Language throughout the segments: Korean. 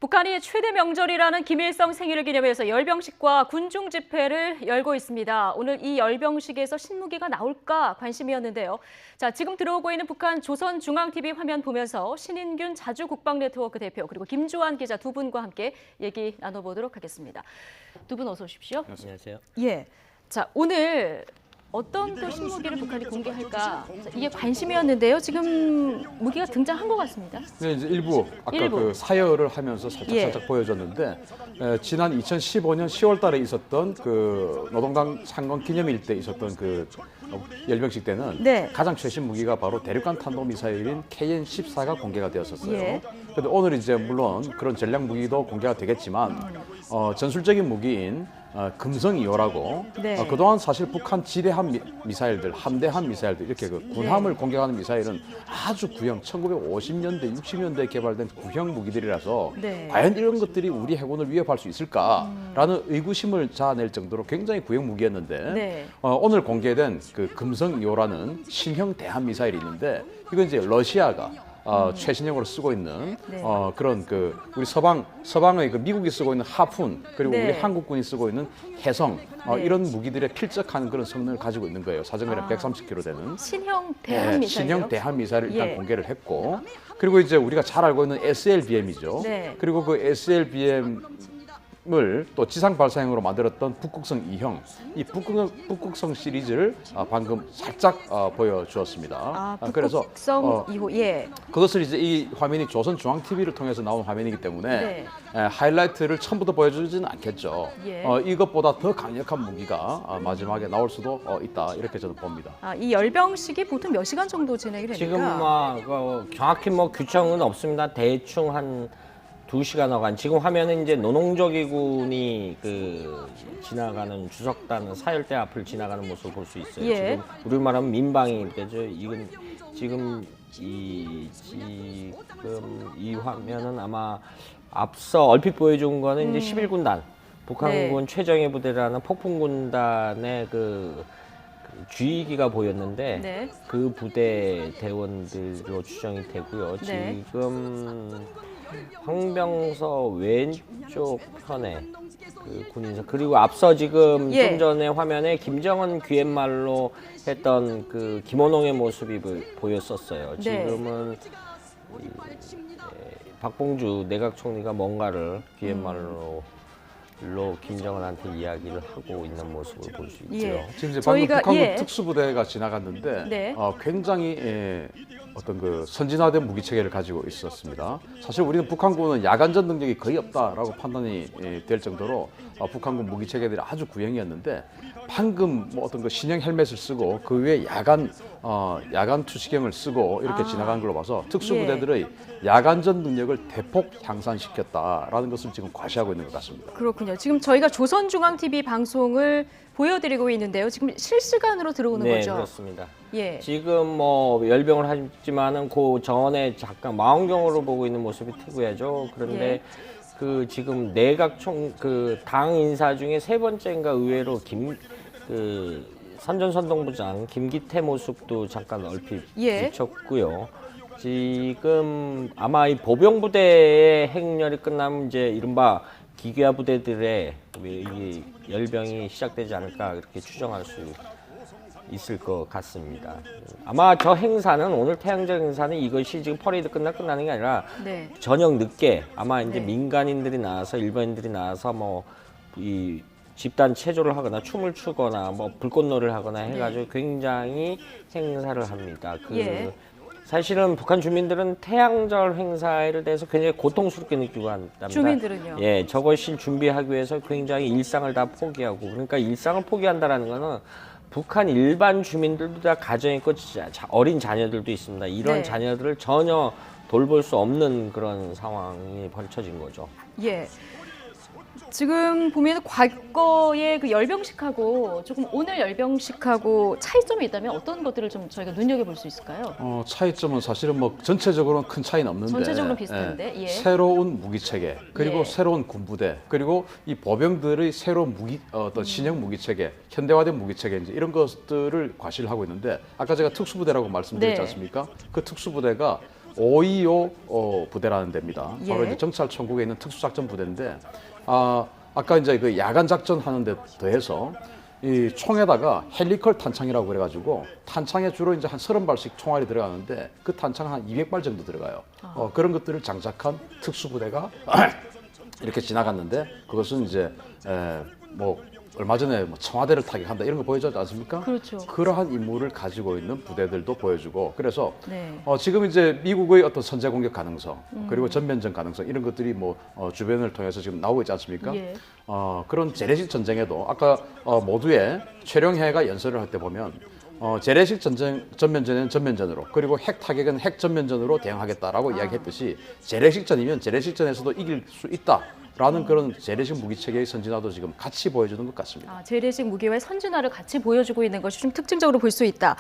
북한이 최대 명절이라는 김일성 생일을 기념해서 열병식과 군중 집회를 열고 있습니다. 오늘 이 열병식에서 신무기가 나올까 관심이었는데요. 자, 지금 들어오고 있는 북한 조선중앙TV 화면 보면서 신인균 자주국방네트워크 대표 그리고 김주환 기자 두 분과 함께 얘기 나눠보도록 하겠습니다. 두 분 어서 오십시오. 안녕하세요. 예, 자 오늘 어떤 또 신무기를 북한이 공개할까 자, 이게 관심이었는데요. 지금 무기가 등장한 것 같습니다. 네, 이제 일부 아까 그 사열을 하면서 살짝 보여줬는데 지난 2015년 10월달에 있었던 그 노동당 창건 기념일 때 있었던 그 열병식 때는 가장 최신 무기가 바로 대륙간 탄도 미사일인 KN-14가 공개가 되었었어요. 그런데 오늘 이제 물론 그런 전략 무기도 공개가 되겠지만 전술적인 무기인 금성 2호라고 그동안 사실 북한 지대함 미사일들, 함대함 미사일들 이렇게 그 군함을 공격하는 미사일은 아주 구형 1950년대, 60년대에 개발된 구형 무기들이라서 과연 이런 것들이 우리 해군을 위협할 수 있을까라는 의구심을 자아낼 정도로 굉장히 구형 무기였는데 오늘 공개된 그 금성 2호라는 신형 대함 미사일이 있는데 이건 이제 러시아가 최신형으로 쓰고 있는 그런 그 우리 서방의 그 미국이 쓰고 있는 하푼 그리고 우리 한국군이 쓰고 있는 해성 이런 무기들에 필적하는 그런 성능을 가지고 있는 거예요. 사정거리 130km 되는 신형 대함 미사일. 신형 대함 미사일을 일단 공개를 했고 그리고 이제 우리가 잘 알고 있는 SLBM이죠. 그리고 그 SLBM 을 또 지상 발사형으로 만들었던 북극성 2형, 이 북극성 시리즈를 방금 살짝 보여주었습니다. 그래서 북극성 2호, 그것을 이제 이 화면이 조선중앙TV를 통해서 나온 화면이기 때문에 하이라이트를 처음부터 보여주지는 않겠죠. 이것보다 더 강력한 무기가 마지막에 나올 수도 있다 이렇게 저는 봅니다. 이 열병식이 보통 몇 시간 정도 진행이 됩니까? 지금 정확히 규정은 없습니다. 대충 한 2시간 어간. 지금 화면은 이제 노농조기군이 그 지나가는 주석단 사열대 앞을 지나가는 모습을 볼 수 있어요. 지금 우리 말하면 민방위 되죠. 이건 지금 이 화면은 아마 앞서 얼핏 보여준 거는 이제 11군단 북한군 최정예 부대라는 폭풍군단의 그 주의기가 보였는데 그 부대 대원들로 추정이 되고요. 지금 황병서 왼쪽 편에 그 군인사 그리고 앞서 지금 좀 전에 화면에 김정은 귀옛말로 했던 그 김원홍의 모습이 보였었어요. 지금은 박봉주 내각 총리가 뭔가를 귀옛말로 김정은한테 이야기를 하고 있는 모습을 볼 수 있죠. 지금 이제 방금 북한군 특수부대가 지나갔는데 굉장히 어떤 그 선진화된 무기 체계를 가지고 있었습니다. 사실 우리는 북한군은 야간전 능력이 거의 없다라고 판단이 될 정도로 북한군 무기 체계들이 아주 구형이었는데 방금 뭐 어떤 그 신형 헬멧을 쓰고 그 위에 야간 투시경을 쓰고 이렇게 지나간 걸로 봐서 특수부대들의 야간전 능력을 대폭 향상시켰다라는 것을 지금 과시하고 있는 것 같습니다. 그렇군요. 지금 저희가 조선중앙TV 방송을 보여드리고 있는데요. 지금 실시간으로 들어오는 거죠? 네, 그렇습니다. 지금 열병을 하지만은 그 전에 잠깐 망원경으로 보고 있는 모습이 특이하죠. 그런데 그 지금 내각총 그 당 인사 중에 세 번째인가 의외로 선전선동부장 김기태 모습도 잠깐 얼핏 비쳤고요. 지금 아마 이 보병부대의 행렬이 끝나면 이제 이른바 기계화 부대들의 이 열병이 시작되지 않을까 그렇게 추정할 수 있을 것 같습니다. 아마 저 행사는 오늘 태양절 행사는 이것이 지금 퍼레이드 끝나는 게 아니라 저녁 늦게 아마 이제 민간인들이 나와서 일반인들이 나와서 이 집단 체조를 하거나 춤을 추거나 불꽃놀이를 하거나 해가지고 굉장히 행사를 합니다. 사실은 북한 주민들은 태양절 행사에 대해서 굉장히 고통스럽게 느끼고 한답니다. 주민들은요? 저것을 준비하기 위해서 굉장히 일상을 다 포기하고 그러니까 일상을 포기한다라는 거는 북한 일반 주민들도 다 가정이 있고 어린 자녀들도 있습니다. 이런 자녀들을 전혀 돌볼 수 없는 그런 상황이 벌쳐진 거죠. 지금 보면 과거의 그 열병식하고 조금 오늘 열병식하고 차이점이 있다면 어떤 것들을 좀 저희가 눈여겨볼 수 있을까요? 차이점은 사실은 전체적으로는 큰 차이는 없는데 전체적으로 비슷한데 새로운 무기 체계 그리고 새로운 군부대 그리고 이 보병들의 새로운 어떤 신형 무기 체계 현대화된 무기 체계 이제 이런 것들을 과시를 하고 있는데 아까 제가 특수부대라고 말씀드렸지 않습니까? 그 특수부대가 525 부대라는 데입니다. 바로 예. 이제 정찰총국에 있는 특수작전 부대인데 아까 이제 그 야간 작전 하는데 더해서 이 총에다가 헬리컬 탄창이라고 그래가지고 탄창에 주로 이제 한 30발씩 총알이 들어가는데 그 탄창 한 200발 정도 들어가요. 그런 것들을 장착한 특수부대가 이렇게 지나갔는데 그것은 이제 뭐 얼마 전에 뭐 청와대를 타격한다 이런 거 보여줬지 않습니까? 그렇죠. 그러한 임무를 가지고 있는 부대들도 보여주고 그래서 네. 지금 이제 미국의 어떤 선제 공격 가능성 그리고 전면전 가능성 이런 것들이 뭐 주변을 통해서 지금 나오고 있지 않습니까? 예. 그런 재래식 전쟁에도 아까 모두의 최룡해가 연설을 할 때 보면 재래식 전쟁 전면전에는 전면전으로 그리고 핵 타격은 핵 전면전으로 대응하겠다라고 이야기했듯이 재래식전이면 재래식전에서도 이길 수 있다라는 그런 재래식 무기 체계의 선진화도 지금 같이 보여주는 것 같습니다. 재래식 무기와의 선진화를 같이 보여주고 있는 것이 좀 특징적으로 볼 수 있다.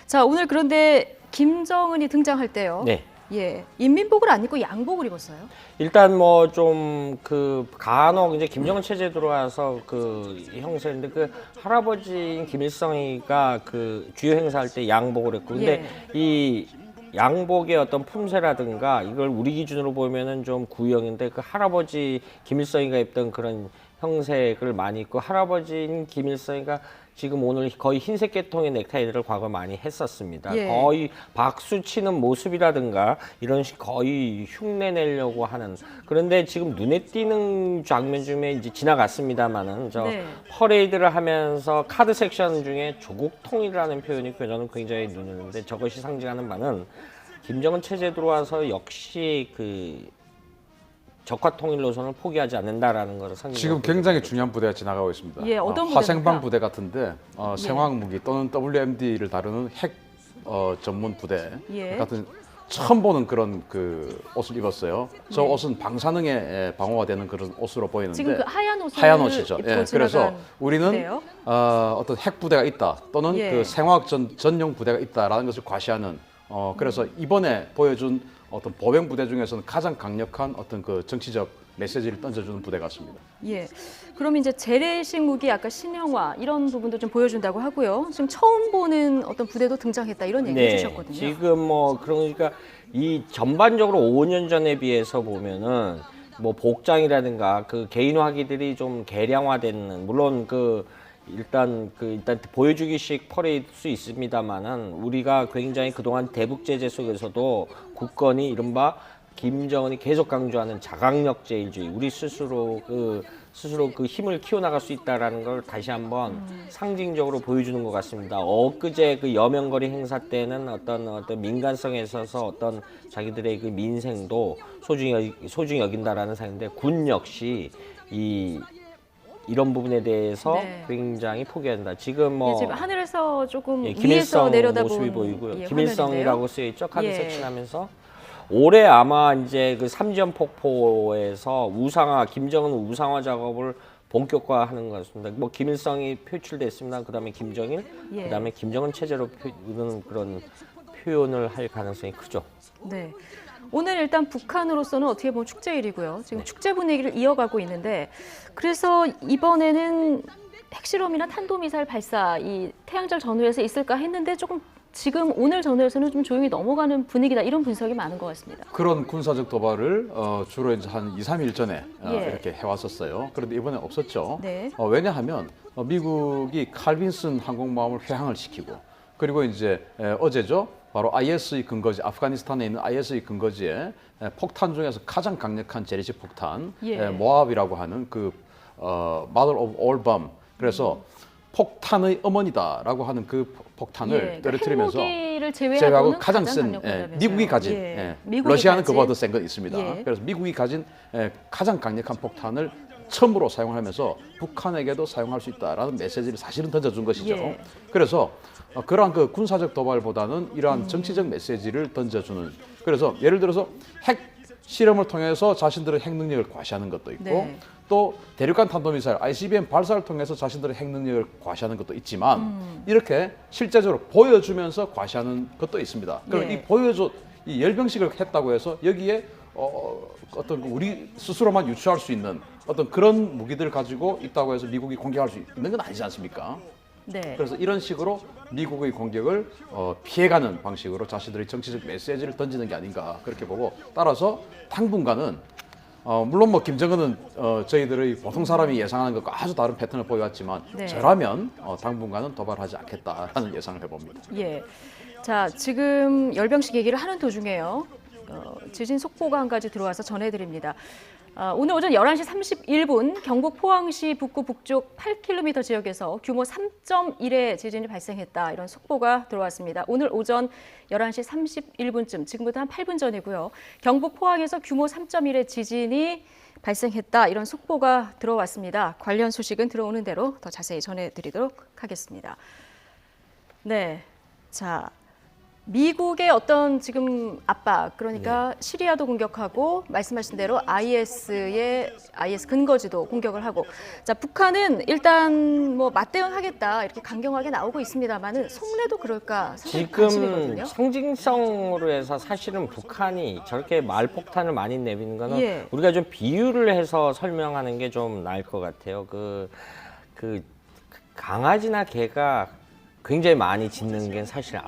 자, 오늘 그런데 김정은이 등장할 때요. 네. 예, 인민복을 안 입고 양복을 입었어요. 일단 뭐 좀 그 간혹 이제 김정은 체제 들어와서 그 형세인데 그 할아버지인 김일성이가 그 주요 행사할 때 양복을 했고 근데 이 양복의 어떤 품새라든가 이걸 우리 기준으로 보면은 좀 구형인데 그 할아버지 김일성이가 입던 그런 형색을 많이 입고 할아버지인 김일성이가 지금 오늘 거의 흰색 계통의 넥타이들을 과거 많이 했었습니다. 예. 거의 박수 치는 모습이라든가 이런 식 거의 흉내 내려고 하는 그런데 지금 눈에 띄는 장면 중에 이제 지나갔습니다만은 저 네. 퍼레이드를 하면서 카드 섹션 중에 조국통일이라는 표현이 저는 굉장히 눈에 띄는데 저것이 상징하는 바는 김정은 체제 들어와서 역시 그 적화 통일 노선을 포기하지 않는다라는 것을 상징하고 지금 굉장히 중요한 부대가 지나가고 있습니다. 예, 어떤 화생방 부대입니까? 부대 같은데 생화학 무기 또는 WMD를 다루는 핵 전문 부대 예. 같은 처음 보는 그런 그 옷을 입었어요. 저 네. 옷은 방사능에 방어가 되는 그런 옷으로 보이는데 지금 그 하얀 옷을 하얀 옷이죠. 입고 예, 지나간 그래서 우리는 부대예요? 어떤 핵 부대가 있다 또는 예. 그 생화학 전용 부대가 있다라는 것을 과시하는 그래서 이번에 보여준 어떤 보병 부대 중에서는 가장 강력한 어떤 그 정치적 메시지를 던져주는 부대 같습니다. 예. 그럼 이제 재래식 무기 아까 신형화 이런 부분도 좀 보여준다고 하고요. 지금 처음 보는 어떤 부대도 등장했다 이런 얘기 해주셨거든요. 지금 뭐 그러니까 이 전반적으로 5년 전에 비해서 보면은 뭐 복장이라든가 그 개인화기들이 좀 개량화되는 물론 일단 보여주기식 퍼레이드 수 있습니다만은 우리가 굉장히 그동안 대북 제재 속에서도 국건이 이른바 김정은이 계속 강조하는 자강력 제일주의 우리 스스로 그 힘을 키워나갈 수 있다라는 걸 다시 한번 상징적으로 보여주는 것 같습니다. 엊그제 그 여명거리 행사 때는 어떤 민간성에 있어서 어떤 자기들의 그 민생도 소중히 여긴다라는 상인데 군 역시 이런 부분에 대해서 네. 굉장히 포기한다. 지금 뭐 지금 하늘에서 조금 위에서 김일성 내려다본 모습이 보이고요. 예, 김일성이라고 쓰여 있죠. 카드 예. 섹션하면서 올해 아마 이제 그 삼지연 폭포에서 김정은 우상화 작업을 본격화하는 것 같습니다. 뭐 김일성이 표출됐습니다. 그다음에 김정일, 예. 그다음에 김정은 체제로 그런 표현을 할 가능성이 크죠. 네. 오늘 일단 북한으로서는 어떻게 보면 축제일이고요. 지금 축제 분위기를 이어가고 있는데 그래서 이번에는 핵실험이나 탄도미사일 발사 이 태양절 전후에서 있을까 했는데 조금 지금 오늘 전후에서는 좀 조용히 넘어가는 분위기다 이런 분석이 많은 것 같습니다. 그런 군사적 도발을 주로 이제 한 2, 3일 전에 예. 이렇게 해왔었어요. 그런데 이번에 없었죠. 네. 왜냐하면 미국이 칼빈슨 항공모함을 회항을 시키고 그리고 이제 어제죠. 바로 IS의 근거지, 아프가니스탄에 있는 IS의 근거지에 폭탄 중에서 가장 강력한 재래식 폭탄, 예. 모압이라고 하는 그 Mother of All Bomb. 그래서 폭탄의 어머니다라고 하는 그 폭탄을 떨어뜨리면서 핵무기를 제외하고 제외하고는 가장 센 강력하다면서요. 미국이 가진 미국이 러시아는 가진. 그보다 센 건 있습니다. 예. 그래서 미국이 가진 가장 강력한 폭탄을 처음으로 사용하면서 북한에게도 사용할 수 있다라는 메시지를 사실은 던져준 것이죠. 예. 그래서 그러한 그 군사적 도발보다는 이러한 정치적 메시지를 던져주는 그래서 예를 들어서 핵 실험을 통해서 자신들의 핵 능력을 과시하는 것도 있고 네. 또 대륙간 탄도미사일 ICBM 발사를 통해서 자신들의 핵 능력을 과시하는 것도 있지만 이렇게 실제적으로 보여주면서 과시하는 것도 있습니다. 그럼 예. 이 열병식을 했다고 해서 여기에 어떤 우리 스스로만 유추할 수 있는 어떤 그런 무기들을 가지고 있다고 해서 미국이 공격할 수 있는 건 아니지 않습니까? 네. 그래서 이런 식으로 미국의 공격을 피해가는 방식으로 자신들의 정치적 메시지를 던지는 게 아닌가 그렇게 보고, 따라서 당분간은 물론 뭐 김정은은 저희들의 보통 사람이 예상하는 것과 아주 다른 패턴을 보여왔지만 네. 저라면 당분간은 도발하지 않겠다라는 예상을 해봅니다. 예. 자, 지금 열병식 얘기를 하는 도중에요. 지진 속보가 한 가지 들어와서 전해드립니다. 오늘 오전 11시 31분 경북 포항시 북구 북쪽 8km 지역에서 규모 3.1의 지진이 발생했다. 이런 속보가 들어왔습니다. 오늘 오전 11시 31분쯤, 지금부터 한 8분 전이고요. 경북 포항에서 규모 3.1의 지진이 발생했다. 이런 속보가 들어왔습니다. 관련 소식은 들어오는 대로 더 자세히 전해드리도록 하겠습니다. 네, 자. 미국의 어떤 지금 압박, 그러니까 시리아도 공격하고 말씀하신 대로 IS 근거지도 공격을 하고, 자, 북한은 일단 뭐 맞대응하겠다 이렇게 강경하게 나오고 있습니다만은 속내도 그럴까 상당히 지금 관심이거든요. 상징성으로 해서 사실은 북한이 저렇게 말폭탄을 많이 내비는 거는 예. 우리가 좀 비유를 해서 설명하는 게 좀 나을 것 같아요. 그 강아지나 개가 굉장히 많이 짖는 게 사실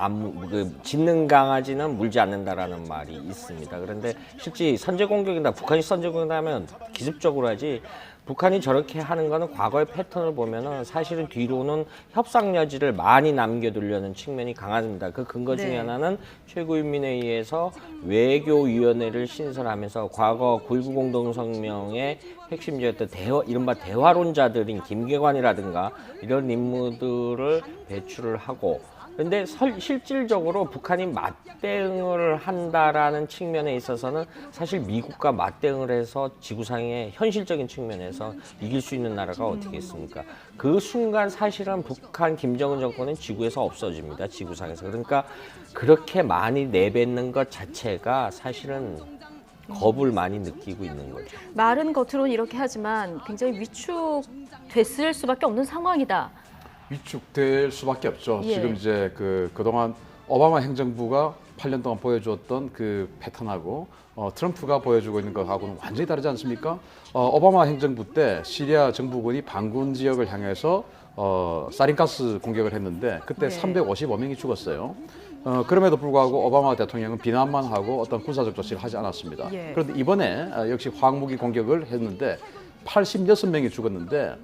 짖는 강아지는 물지 않는다라는 말이 있습니다. 그런데 실제 선제 공격이나 북한이 선제 공격하면 기습적으로 하지, 북한이 저렇게 하는 거는 과거의 패턴을 보면은 사실은 뒤로는 협상 여지를 많이 남겨두려는 측면이 강합니다. 그 근거 중에 네. 하나는 최고인민회의에서 외교위원회를 신설하면서 과거 9.19 공동성명의 핵심지였던 이른바 대화론자들인 김계관이라든가 이런 인물들을 배출을 하고, 그런데 실질적으로 북한이 맞대응을 한다라는 측면에 있어서는 사실 미국과 맞대응을 해서 지구상의 현실적인 측면에서 이길 수 있는 나라가 어떻게 있습니까? 그 순간 사실은 북한 김정은 정권은 지구에서 없어집니다. 지구상에서. 그러니까 그렇게 많이 내뱉는 것 자체가 사실은 겁을 많이 느끼고 있는 거죠. 말은 겉으로는 이렇게 하지만 굉장히 위축됐을 수밖에 없는 상황이다. 위축될 수밖에 없죠. 예. 지금 이제 그동안 오바마 행정부가 8년 동안 보여주었던 그 패턴하고 트럼프가 보여주고 있는 것하고는 완전히 다르지 않습니까? 오바마 행정부 때 시리아 정부군이 반군 지역을 향해서 사린가스 공격을 했는데 그때 네. 355명이 죽었어요. 그럼에도 불구하고 오바마 대통령은 비난만 하고 어떤 군사적 조치를 하지 않았습니다. 예. 그런데 이번에 역시 화학무기 공격을 했는데 86명이 죽었는데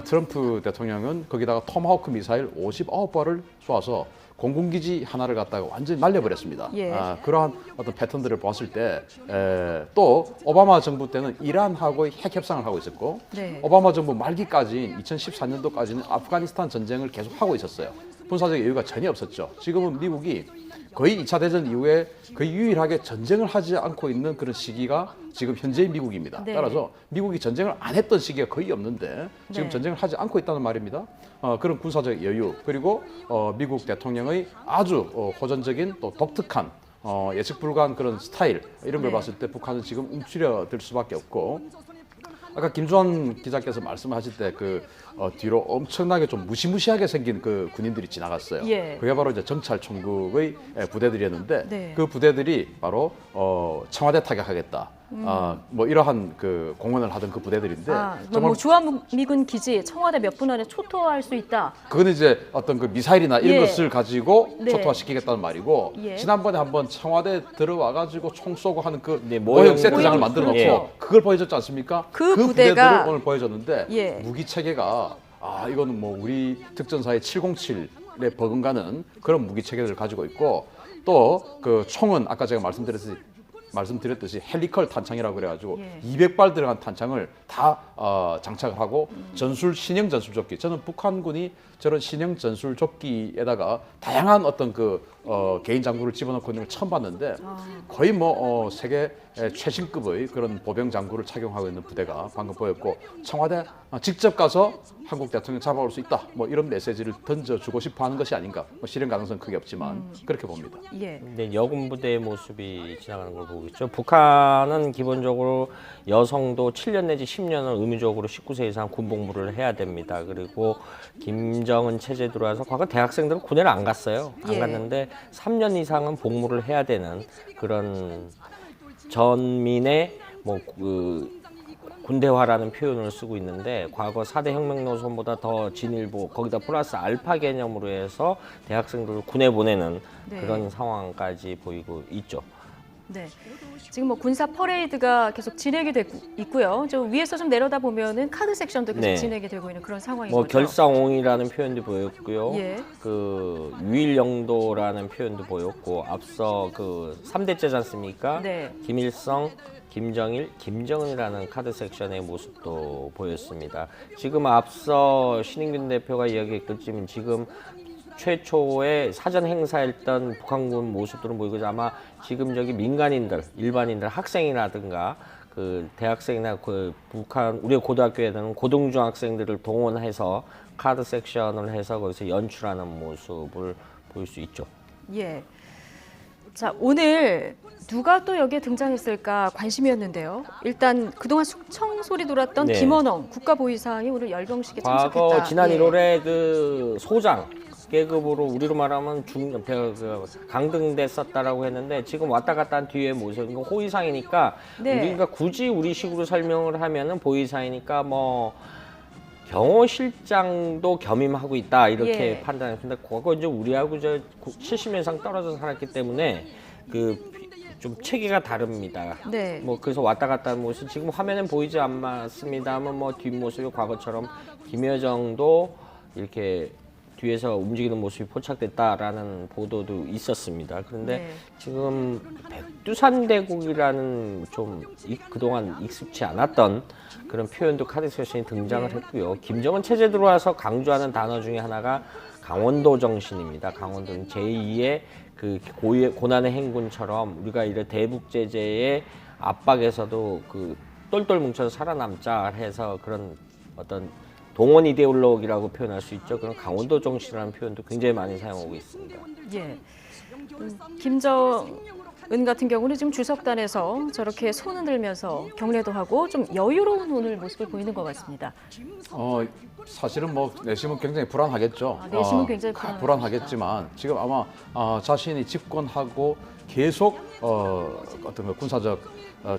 트럼프 대통령은 거기다가 토마호크 미사일 59발을 쏘아서 공군기지 하나를 갖다가 완전히 날려버렸습니다. 예. 그러한 어떤 패턴들을 봤을 때 또 오바마 정부 때는 이란하고의 핵 협상을 하고 있었고 네. 오바마 정부 말기까지 2014년도까지는 아프가니스탄 전쟁을 계속 하고 있었어요. 군사적 여유가 전혀 없었죠. 지금은 미국이 거의 2차 대전 이후에 거의 유일하게 전쟁을 하지 않고 있는 그런 시기가 지금 현재의 미국입니다. 네. 따라서 미국이 전쟁을 안 했던 시기가 거의 없는데 지금 네. 전쟁을 하지 않고 있다는 말입니다. 그런 군사적 여유, 그리고 미국 대통령의 아주 호전적인 또 독특한 예측 불가한 그런 스타일, 이런 걸 네. 봤을 때 북한은 지금 움츠려들 수밖에 없고, 아까 김주환 기자께서 말씀하실 때 뒤로 엄청나게 좀 무시무시하게 생긴 그 군인들이 지나갔어요. 예. 그게 바로 이제 정찰총국의 부대들이었는데 네. 그 부대들이 바로 청와대 타격하겠다. 뭐 이러한 그 공언을 하던 그 부대들인데 뭐 주한미군 기지 청와대 몇 분 안에 초토화할 수 있다. 그거는 이제 어떤 그 미사일이나 이런 예. 것을 가지고 네. 초토화시키겠다는 말이고, 예. 지난번에 한번 청와대 들어와 가지고 총 쏘고 하는 그 네, 모형 모형 세트장을 만들어 놓고 그렇죠. 그걸 보여줬지 않습니까? 그 부대가- 부대들을 오늘 보여줬는데 예. 무기 체계가 이거는 뭐 우리 특전사의 707에 버금가는 그런 무기 체계를 가지고 있고, 또 그 총은 아까 제가 말씀드렸듯이 헬리컬 탄창이라고 그래가지고 예. 200발 들어간 탄창을 다 장착을 하고 신형 전술조끼. 저는 북한군이 저런 신형 전술조끼에다가 다양한 어떤 개인 장구를 집어넣고 있는 걸 처음 봤는데 거의 뭐 세계 최신급의 그런 보병 장구를 착용하고 있는 부대가 방금 보였고, 청와대 직접 가서 한국 대통령 잡아올 수 있다, 뭐 이런 메시지를 던져주고 싶어하는 것이 아닌가. 뭐 실현 가능성 크게 없지만 그렇게 봅니다. 예. 근데 여군 부대의 모습이 지나가는 걸 보고 있죠. 북한은 기본적으로 여성도 7년 내지 10년을 의무적으로 19세 이상 군복무를 해야 됩니다. 그리고 김정은 체제 들어와서 과거 대학생들은 군대를 안 갔어요. 안 예. 갔는데 3년 이상은 복무를 해야 되는 그런 전민의 군대화라는 표현을 쓰고 있는데 과거 4대 혁명 노선보다 더 진일보 거기다 플러스 알파 개념으로 해서 대학생들을 군에 보내는 네. 그런 상황까지 보이고 있죠. 네. 지금 뭐 군사 퍼레이드가 계속 진행이 되고 있고요. 저 위에서 좀 내려다 보면은 카드 섹션도 계속 네. 진행이 되고 있는 그런 상황인 뭐 거죠. 결사옹이라는 표현도 보였고요. 예. 그 유일영도라는 표현도 보였고 앞서 그 3대째지 않습니까? 네. 김일성, 김정일, 김정은이라는 카드 섹션의 모습도 보였습니다. 지금 앞서 신인균 대표가 이야기했겠지만 지금 최초의 사전 행사했던 북한군 모습들은 보이고 아마 지금 저기 민간인들, 일반인들, 학생이라든가 그 대학생이나 그 북한 우리 고등학교에는 고등중학생들을 동원해서 카드 섹션을 해서 거기서 연출하는 모습을 볼 수 있죠. 예. 자, 오늘 누가 또 여기에 등장했을까 관심이었는데요. 일단 그동안 숙청 소리 돌았던 네. 김원홍 국가보위상이 오늘 열병식에 과거 참석했다. 지난 예. 1월에 그 소장 계급으로 우리로 말하면 강등됐었다라고 했는데 지금 왔다 갔다 한 뒤에 모습 이거 호위상이니까 네. 우리가 굳이 우리식으로 설명을 하면은 보위상이니까 뭐 경호실장도 겸임하고 있다 이렇게 예. 판단했는데 과거 이제 우리하고 저 70년 이상 떨어져 살았기 때문에 그 좀 체계가 다릅니다. 네. 뭐 그래서 왔다 갔다 하는 모습 지금 화면엔 보이지 않습니다만 뭐 뒷모습이 과거처럼 김여정도 이렇게 뒤에서 움직이는 모습이 포착됐다라는 보도도 있었습니다. 그런데 네. 지금 백두산대국이라는 좀 그동안 익숙치 않았던 그런 표현도 카드 섹션이 등장을 네. 했고요. 김정은 체제 들어와서 강조하는 단어 중에 하나가 강원도 정신입니다. 강원도 제2의 그 고난의 행군처럼 우리가 이런 대북 제재의 압박에서도 그 똘똘 뭉쳐서 살아남자 해서 그런 어떤 동원 이데올로기라고 표현할 수 있죠. 그런 강원도 정신이라는 표현도 굉장히 많이 사용하고 있습니다. 예. 김정은 같은 경우는 지금 주석단에서 저렇게 손을 들면서 경례도 하고 좀 여유로운 오늘 모습을 보이는 것 같습니다. 사실은 뭐 내심은 굉장히 불안하겠죠. 내심은 굉장히 불안하겠지만 지금 아마 자신이 집권하고 계속 어떤 그 군사적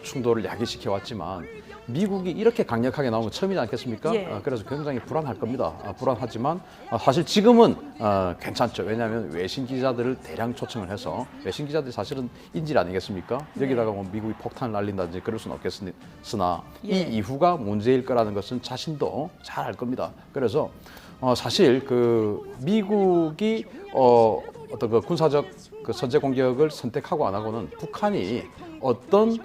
충돌을 야기시켜 왔지만 미국이 이렇게 강력하게 나온 건 처음이지 않겠습니까? 예. 그래서 굉장히 불안할 겁니다. 불안하지만 사실 지금은 괜찮죠. 왜냐하면 외신 기자들을 대량 초청을 해서 외신 기자들이 사실은 인질 아니겠습니까? 여기다가 뭐 미국이 폭탄을 날린다든지 그럴 수는 없겠으나 예. 이 이후가 문제일 거라는 것은 자신도 잘 알 겁니다. 그래서 사실 그 미국이 어떤 그 군사적 그 선제 공격을 선택하고 안 하고는 북한이 어떤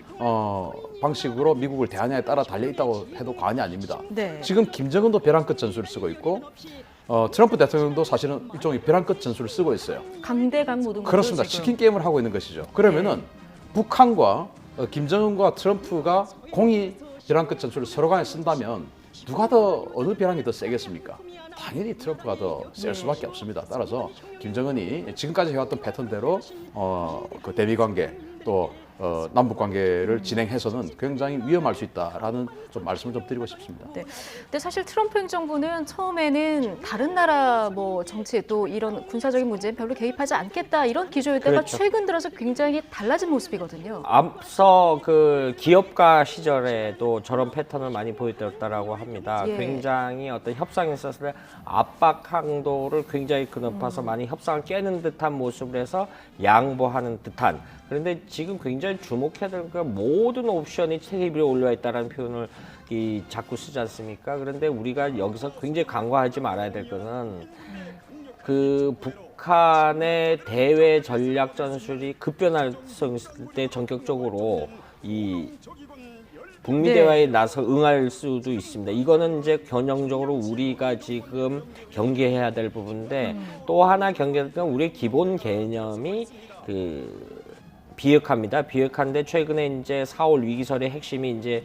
방식으로 미국을 대하냐에 따라 달려 있다고 해도 과언이 아닙니다. 네. 지금 김정은도 벼랑 끝 전술을 쓰고 있고 트럼프 대통령도 사실은 일종의 벼랑 끝 전술을 쓰고 있어요. 강대강 모든 것도 그렇습니다. 지금. 치킨 게임을 하고 있는 것이죠. 그러면은 북한과 김정은과 트럼프가 공이 벼랑 끝 전술을 서로 간에 쓴다면 누가 더 어느 벼랑이 더 세겠습니까? 당연히 트럼프가 더 셀 수밖에 없습니다. 따라서 김정은이 지금까지 해왔던 패턴대로 그 대미 관계 또 남북 관계를 진행해서는 굉장히 위험할 수 있다라는 좀 말씀을 좀 드리고 싶습니다. 네. 근데 사실 트럼프 행정부는 처음에는 다른 나라 뭐 정치에 또 이런 군사적인 문제에 별로 개입하지 않겠다 이런 기조였다가 그렇죠. 최근 들어서 굉장히 달라진 모습이거든요. 앞서 그 기업가 시절에도 저런 패턴을 많이 보였다라고 합니다. 예. 굉장히 어떤 협상에 있었을 때 압박 강도를 굉장히 높아서 많이 협상을 깨는 듯한 모습을 해서 양보하는 듯한. 그런데 지금 굉장히 주목해야 될 건 모든 옵션이 테이블에 올라 있다는 표현을 자꾸 쓰지 않습니까? 그런데 우리가 여기서 굉장히 간과하지 말아야 될 거는 그 북한의 대외 전략 전술이 급변할성 있을 때 전격적으로 이 북미 네. 대화에 나서 응할 수도 있습니다. 이거는 이제 견영적으로 우리가 지금 경계해야 될 부분인데 또 하나 경계할 건 우리의 기본 개념이 그 비핵화입니다. 비핵화인데 최근에 이제 4월 위기설의 핵심이 이제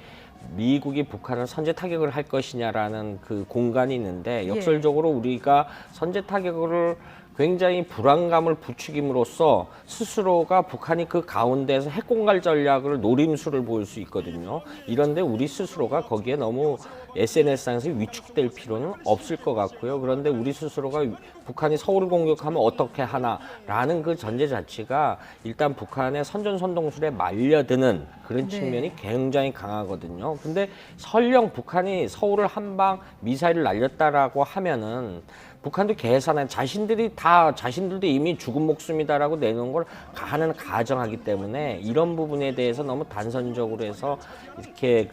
미국이 북한을 선제 타격을 할 것이냐라는 그 공간이 있는데 역설적으로 우리가 선제 타격을 굉장히 불안감을 부추김으로써 스스로가 북한이 그 가운데서 핵공갈 전략을 노림수를 보일 수 있거든요. 이런데 우리 스스로가 거기에 너무 SNS상에서 위축될 필요는 없을 것 같고요. 그런데 우리 스스로가 북한이 서울을 공격하면 어떻게 하나라는 그 전제 자체가 일단 북한의 선전선동술에 말려드는 그런 측면이 굉장히 강하거든요. 근데 설령 북한이 서울을 한 방 미사일을 날렸다라고 하면은 북한도 계산해 자신들도 이미 죽은 목숨이다라고 내놓은 걸 하는 가정하기 때문에 이런 부분에 대해서 너무 단선적으로 해서 이렇게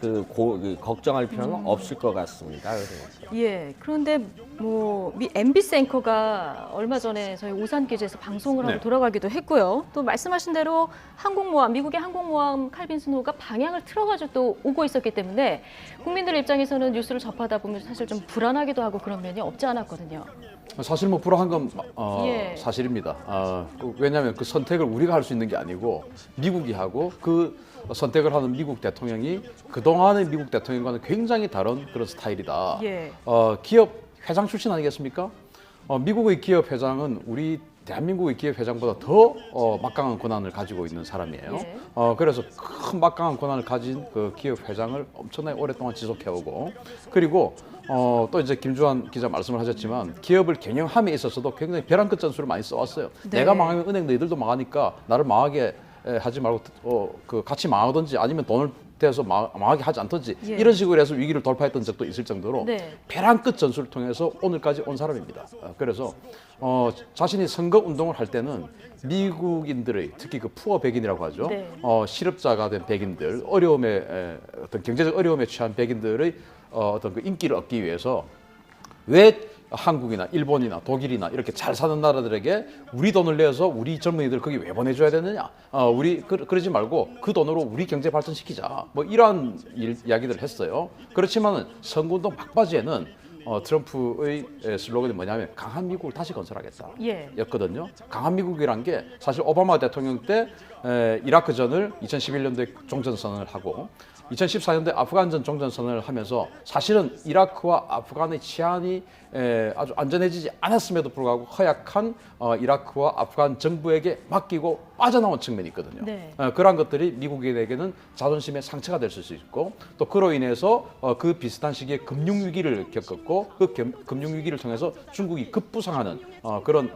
걱정할 필요는 없을 것 같습니다. 예. 그런데 뭐 MBC 앵커가 얼마 전에 저희 오산 기지에서 방송을 하고 네. 돌아가기도 했고요. 또 말씀하신 대로 항공모함, 미국의 항공모함 칼빈 스노우가 방향을 틀어가지고 또 오고 있었기 때문에 국민들 입장에서는 뉴스를 접하다 보면 사실 좀 불안하기도 하고 그런 면이 없지 않았거든요. 사실 뭐 불안한 건 예. 사실입니다. 왜냐하면 그 선택을 우리가 할 수 있는 게 아니고 미국이 하고 그 선택을 하는 미국 대통령이 그동안의 미국 대통령과는 굉장히 다른 그런 스타일이다. 예. 기업 회장 출신 아니겠습니까? 미국의 기업 회장은 우리 대한민국의 기업 회장보다 더 막강한 권한을 가지고 있는 사람이에요. 예. 그래서 큰 막강한 권한을 가진 그 기업 회장을 엄청나게 오랫동안 지속해오고 그리고 또 이제 김주환 기자 말씀을 하셨지만 기업을 경영함에 있어서도 굉장히 벼랑 끝 전술을 많이 써왔어요. 네. 내가 망하면 은행 너희들도 망하니까 나를 망하게 하지 말고 같이 망하든지 아니면 돈을 대서 망하게 하지 않든지 예. 이런 식으로 해서 위기를 돌파했던 적도 있을 정도로 네. 벼랑 끝 전술을 통해서 오늘까지 온 사람입니다. 그래서 자신이 선거 운동을 할 때는 미국인들의 특히 그 푸어 백인이라고 하죠. 네. 실업자가 된 백인들, 어떤 경제적 어려움에 처한 백인들의 어떤 그 인기를 얻기 위해서 왜 한국이나 일본이나 독일이나 이렇게 잘 사는 나라들에게 우리 돈을 내서 우리 젊은이들 거기 왜 보내줘야 되느냐? 우리 그러지 말고 그 돈으로 우리 경제 발전시키자. 뭐 이러한 이야기들을 했어요. 그렇지만은 선거운동 막바지에는 트럼프의 슬로건이 뭐냐면 강한 미국을 다시 건설하겠다. 예. 였거든요. 강한 미국이란 게 사실 오바마 대통령 때 이라크전을 2011년도에 종전선언을 하고 2014년도에 아프간전 종전선언을 하면서 사실은 이라크와 아프간의 치안이 아주 안전해지지 않았음에도 불구하고 허약한 이라크와 아프간 정부에게 맡기고 빠져나온 측면이 있거든요. 네. 그러한 것들이 미국인에게는 자존심의 상처가 될 수 있고 또 그로 인해서 그 비슷한 시기에 금융위기를 겪었고 그 금융위기를 통해서 중국이 급부상하는 그런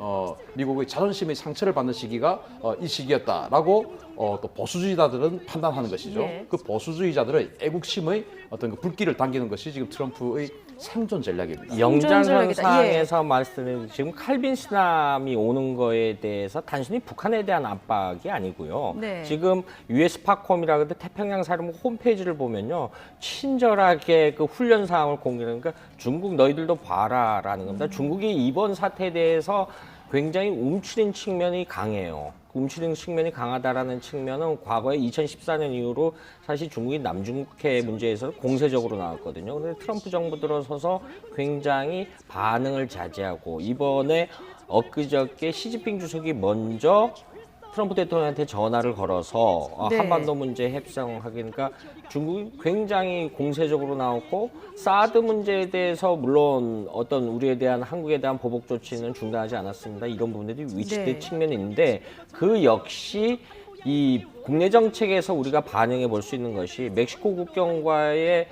미국의 자존심의 상처를 받는 시기가 이 시기였다라고 또 보수주의자들은 판단하는 것이죠. 예. 그 보수주의자들의 애국심의 어떤 그 불길을 당기는 것이 지금 트럼프의 생존 전략입니다. 영장선상에서 말씀드린 지금 칼빈 스남이 오는 거에 대해서 단순히 북한에 대한 압박이 아니고요. 네. 지금 US 파콤이라 그러는데 태평양 사령 홈페이지를 보면요. 친절하게 그 훈련 사항을 공개하니까 중국 너희들도 봐라라는 겁니다. 중국이 이번 사태에 대해서 굉장히 움츠린 측면이 강해요. 움츠린 측면이 강하다라는 측면은 과거에 2014년 이후로 사실 중국이 남중국해 문제에서 공세적으로 나왔거든요. 그런데 트럼프 정부 들어서서 굉장히 반응을 자제하고 이번에 엊그저께 시진핑 주석이 먼저 트럼프 대통령한테 전화를 걸어서 네. 한반도 문제 협상하기니까 중국이 굉장히 공세적으로 나왔고 사드 문제에 대해서 물론 어떤 우리에 대한 한국에 대한 보복 조치는 중단하지 않았습니다. 이런 부분들이 위축된 네. 측면이 있는데 그 역시 이 국내 정책에서 우리가 반영해 볼 수 있는 것이 멕시코 국경과의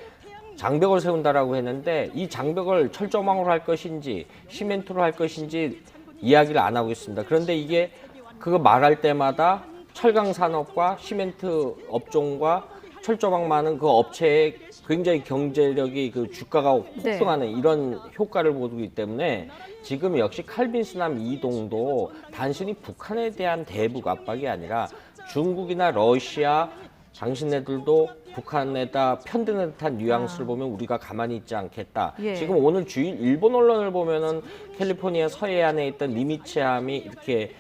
장벽을 세운다라고 했는데 이 장벽을 철조망으로 할 것인지 시멘트로 할 것인지 이야기를 안 하고 있습니다. 그런데 이게 그거 말할 때마다 철강 산업과 시멘트 업종과 철조망 많은 그 업체의 굉장히 경제력이 그 주가가 폭등하는 이런 효과를 보기 때문에 지금 역시 칼빈 스남 이동도 단순히 북한에 대한 대북 압박이 아니라 중국이나 러시아 당신네들도 북한에다 편드는 듯한 뉘앙스를 보면 우리가 가만히 있지 않겠다. 예. 지금 오늘 주일 일본 언론을 보면은 캘리포니아 서해안에 있던 니미츠함이 이렇게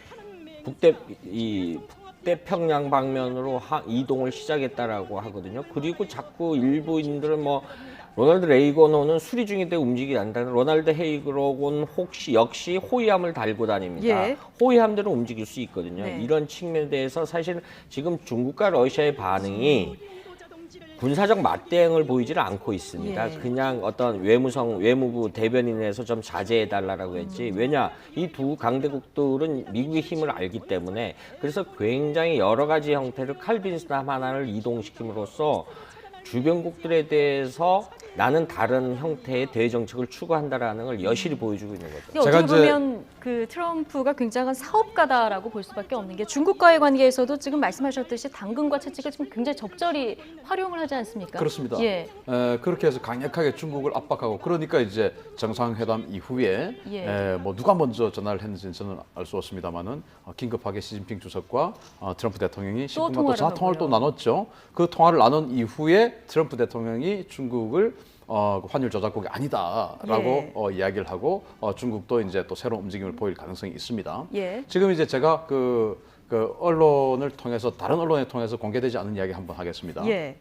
북태평양 방면으로 이동을 시작했다라고 하거든요. 그리고 자꾸 일부인들은 뭐 로널드 레이건호는 수리 중인데 움직이지 않는다는 로널드 헤이그로곤 역시 호위함을 달고 다닙니다. 예. 호위함들은 움직일 수 있거든요. 네. 이런 측면에 대해서 사실 지금 중국과 러시아의 반응이 군사적 맞대응을 보이지를 않고 있습니다. 예. 그냥 어떤 외무부 대변인에서 좀 자제해달라고 했지. 왜냐, 이 두 강대국들은 미국의 힘을 알기 때문에 그래서 굉장히 여러 가지 형태를 칼빈 스남 하나를 이동시킴으로써 주변국들에 대해서 나는 다른 형태의 대외 정책을 추구한다라는 걸 여실히 보여주고 있는 거죠. 근데 제가 어떻게 이제- 보면 그 트럼프가 굉장한 사업가다라고 볼 수밖에 없는 게 중국과의 관계에서도 지금 말씀하셨듯이 당근과 채찍을 지금 굉장히 적절히 활용을 하지 않습니까? 그렇습니다. 예. 그렇게 해서 강력하게 중국을 압박하고 그러니까 이제 정상회담 이후에 예. 뭐 누가 먼저 전화를 했는지는 저는 알 수 없습니다만은 긴급하게 시진핑 주석과 트럼프 대통령이 10분간 또 통화를 전화 통화를 또 하고요. 나눴죠. 그 통화를 나눈 이후에 트럼프 대통령이 중국을 환율 조작국이 아니다라고 예. 이야기를 하고 중국도 이제 또 새로운 움직임을 보일 가능성이 있습니다. 예. 지금 이제 제가 그 언론을 통해서 다른 언론을 통해서 공개되지 않은 이야기 한번 하겠습니다. 예.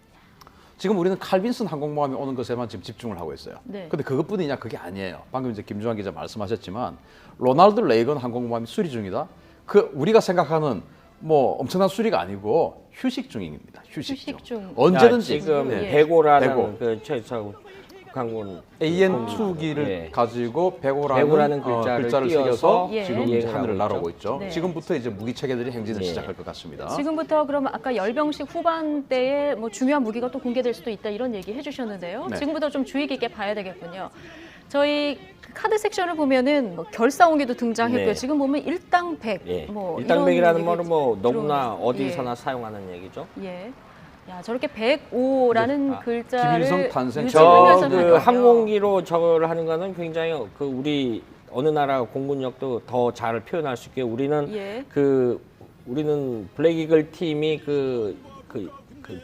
지금 우리는 칼빈슨 항공모함이 오는 것에만 지금 집중을 하고 있어요. 네. 근데 그것뿐이냐? 그게 아니에요. 방금 이제 김주환 기자 말씀하셨지만 로널드 레이건 항공모함이 수리 중이다. 그 우리가 생각하는 뭐 엄청난 수리가 아니고 휴식 중입니다. 휴식 중. 언제든지 야, 지금 예. 배고라는 배고. 그 최소 강군 AN2기를 예. 가지고 배고라는 배고라는 글자를 글자를 띄어서 새겨서 예. 지금 이행을 하늘을 하고 날아오고 있죠. 있죠. 네. 지금부터 이제 무기 체계들이 행진을 예. 시작할 것 같습니다. 지금부터 그럼 아까 열병식 후반대에 뭐 중요한 무기가 또 공개될 수도 있다 이런 얘기 해주셨는데요. 네. 지금부터 좀 주의 깊게 봐야 되겠군요. 저희 그 카드 섹션을 보면은 뭐 결사옹기도 등장했고요. 네. 지금 보면 일당 100. 예. 뭐 일당백이라는 이런 말은 뭐 얘기 너무나 들어오네요. 어디서나 사용하는 얘기죠. 예. 야 저렇게 105라는 아, 글자를 김일성 탄생 유지하면서 그 하는군요. 항공기로 저걸 하는 거는 굉장히 그 우리 어느 나라 공군력도 더 잘 표현할 수 있게 우리는 예. 우리는 블랙이글 팀이 그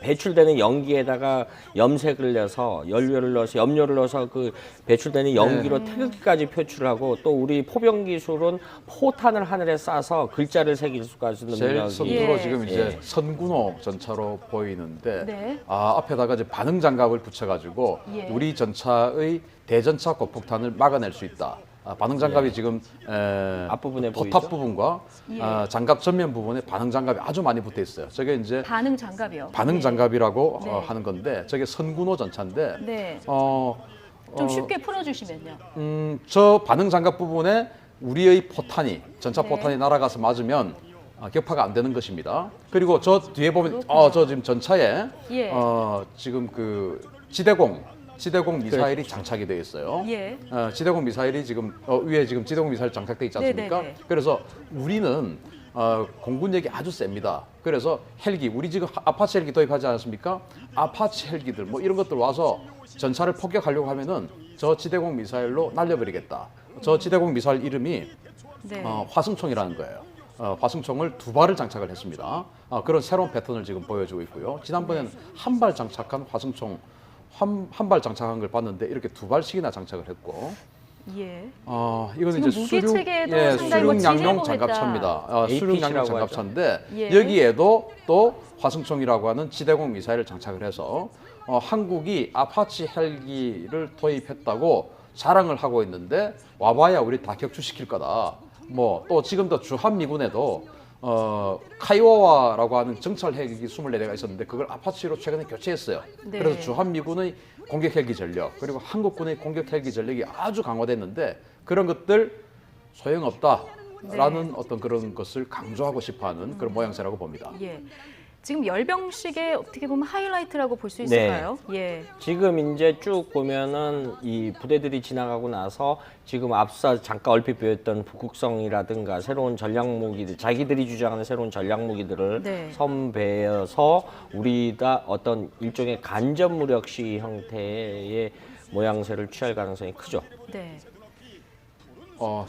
배출되는 연기에다가 염색을 내서 연료를 넣어서 염료를 넣어서 그 배출되는 연기로 태극기까지 표출하고 또 우리 포병 기술은 포탄을 하늘에 쏴서 글자를 새길 수가 있는 제일 능력이 선두로 예. 지금 이제 예. 선군호 전차로 보이는데 네. 앞에다가 이제 반응 장갑을 붙여가지고 예. 우리 전차의 대전차 고폭탄을 막아낼 수 있다. 반응 장갑이 지금 앞부분에 포탑 보이죠? 부분과 예. 장갑 전면 부분에 반응 장갑이 아주 많이 붙어 있어요. 저게 이제 반응 장갑이요. 반응 네. 장갑이라고 네. 하는 건데 저게 선군호 전차인데 네. 좀 좀 쉽게 풀어주시면요. 저 반응 장갑 부분에 우리의 포탄이 전차 네. 포탄이 날아가서 맞으면 격파가 안 되는 것입니다. 그리고 저 뒤에 보면 저 지금 전차에 예. 지금 그 지대공 미사일이 장착이 되어 있어요. 예. 지대공 미사일이 지금 위에 지금 지대공 미사일 장착돼 있지 않습니까? 네네네. 그래서 우리는 공군력이 아주 셉니다. 그래서 헬기 우리 지금 아파치 헬기 도입하지 않았습니까? 아파치 헬기들 뭐 이런 것들 와서 전차를 폭격하려고 하면은 저 지대공 미사일로 날려버리겠다. 저 지대공 미사일 이름이 네. 화승총이라는 거예요. 화승총을 2발을 장착을 했습니다. 그런 새로운 패턴을 지금 보여주고 있고요. 지난번에는 한 발 장착한 화승총 한 발 장착한 걸 봤는데 이렇게 2발씩이나 장착을 했고 예. 이건 지금 이제 무기 체계도 상당히 수륙 뭐 양용 진일보했다. 장갑차입니다. 수륙 양용 APC 라고 장갑차인데 예. 여기에도 또 화승총이라고 하는 지대공 미사일을 장착을 해서 한국이 아파치 헬기를 도입했다고 자랑을 하고 있는데 와봐야 우리 다 격추시킬 거다. 뭐 또 지금도 주한미군에도 카이오와라고 하는 정찰 헬기 24대가 있었는데 그걸 아파치로 최근에 교체했어요. 네. 그래서 주한미군의 공격 헬기 전력 그리고 한국군의 공격 헬기 전력이 아주 강화됐는데 그런 것들 소용없다라는 어떤 그런 것을 강조하고 싶어하는 그런 모양새라고 봅니다. 예. 지금 열병식의 어떻게 보면 하이라이트라고 볼 수 있을까요? 예. 지금 이제 쭉 보면은 이 부대들이 지나가고 나서 지금 앞서 잠깐 얼핏 보였던 북극성이라든가 새로운 전략 무기들, 자기들이 주장하는 새로운 전략 무기들을 네. 선배여서 우리가 어떤 일종의 간접 무력시 형태의 모양새를 취할 가능성이 크죠. 네.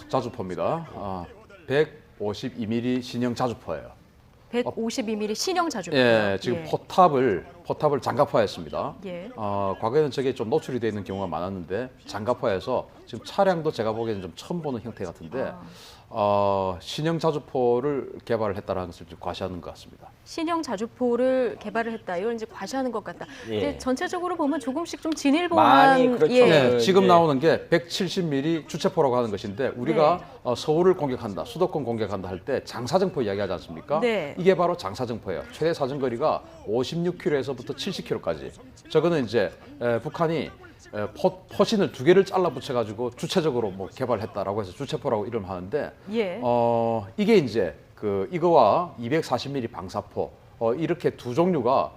자주포입니다. 152mm 신형 자주포예요. 152mm 신형 자주포. 예, 지금 포탑을 장갑화했습니다. 예. 과거에는 저게 좀 노출이 되어 있는 경우가 많았는데 장갑화해서 지금 차량도 제가 보기에는 좀 처음 보는 형태 같은데 신형 자주포를 개발을 했다는 것을 좀 과시하는 것 같습니다. 신형 자주포를 개발을 했다. 이건 이제 과시하는 것 같다. 예. 근데 전체적으로 보면 조금씩 좀 진일보한 많이 그렇죠. 예. 네, 지금 예. 나오는 게 170mm 주체포라고 하는 것인데 우리가 서울을 공격한다, 수도권 공격한다 할 때 장사정포 이야기하지 않습니까? 네. 이게 바로 장사정포예요. 최대 사정거리가 56km에서부터 70km까지. 저거는 이제 북한이 포신을 2개를 잘라 붙여가지고 주체적으로 뭐 개발했다라고 해서 주체포라고 이름을 하는데 예. 이게 이제 이거와 240mm 방사포 이렇게 두 종류가